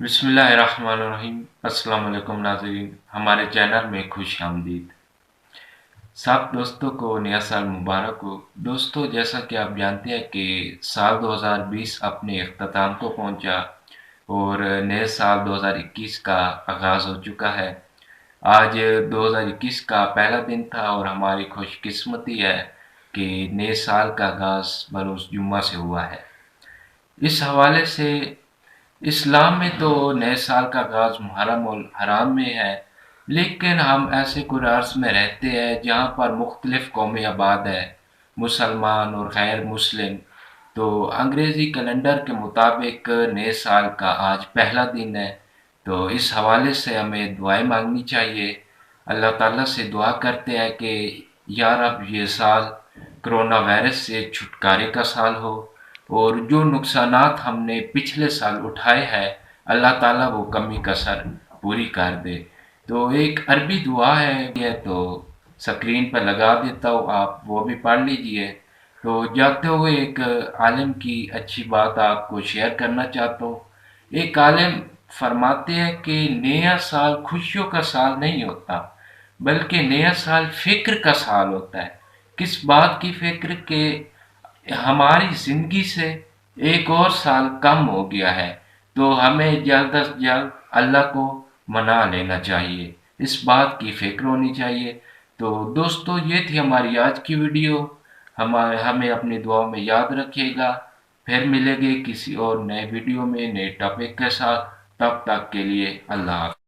بسم اللہ الرحمن الرحیم۔ السلام علیکم ناظرین، ہمارے چینل میں خوش آمدید۔ سب دوستوں کو نیا سال مبارک ہو۔ دوستو، جیسا کہ آپ جانتے ہیں کہ سال 2020 اپنے اختتام کو پہنچا اور نئے سال 2021 کا آغاز ہو چکا ہے۔ آج 2021 کا پہلا دن تھا اور ہماری خوش قسمتی ہے کہ نئے سال کا آغاز بروز جمعہ سے ہوا ہے۔ اس حوالے سے اسلام میں تو نئے سال کا آغاز محرم الحرام میں ہے، لیکن ہم ایسے قرارس میں رہتے ہیں جہاں پر مختلف قومیں آباد ہیں، مسلمان اور غیر مسلم۔ تو انگریزی کیلنڈر کے مطابق نئے سال کا آج پہلا دن ہے، تو اس حوالے سے ہمیں دعائیں مانگنی چاہیے۔ اللہ تعالیٰ سے دعا کرتے ہیں کہ یا رب یہ سال کرونا وائرس سے چھٹکارے کا سال ہو، اور جو نقصانات ہم نے پچھلے سال اٹھائے ہیں اللہ تعالیٰ وہ کمی کسر پوری کر دے۔ تو ایک عربی دعا ہے تو سکرین پہ لگا دیتا ہوں، آپ وہ بھی پڑھ لیجئے۔ تو جاتے ہوئے ایک عالم کی اچھی بات آپ کو شیئر کرنا چاہتا ہوں۔ ایک عالم فرماتے ہیں کہ نیا سال خوشیوں کا سال نہیں ہوتا، بلکہ نیا سال فکر کا سال ہوتا ہے۔ کس بات کی فکر؟ کہ ہماری زندگی سے ایک اور سال کم ہو گیا ہے، تو ہمیں جلد از جلد اللہ کو منا لینا چاہیے، اس بات کی فکر ہونی چاہیے۔ تو دوستو، یہ تھی ہماری آج کی ویڈیو۔ ہمیں اپنی دعاؤں میں یاد رکھیے گا، پھر ملیں گے کسی اور نئے ویڈیو میں نئے ٹاپک کے ساتھ۔ تب تک کے لیے اللہ حافظ۔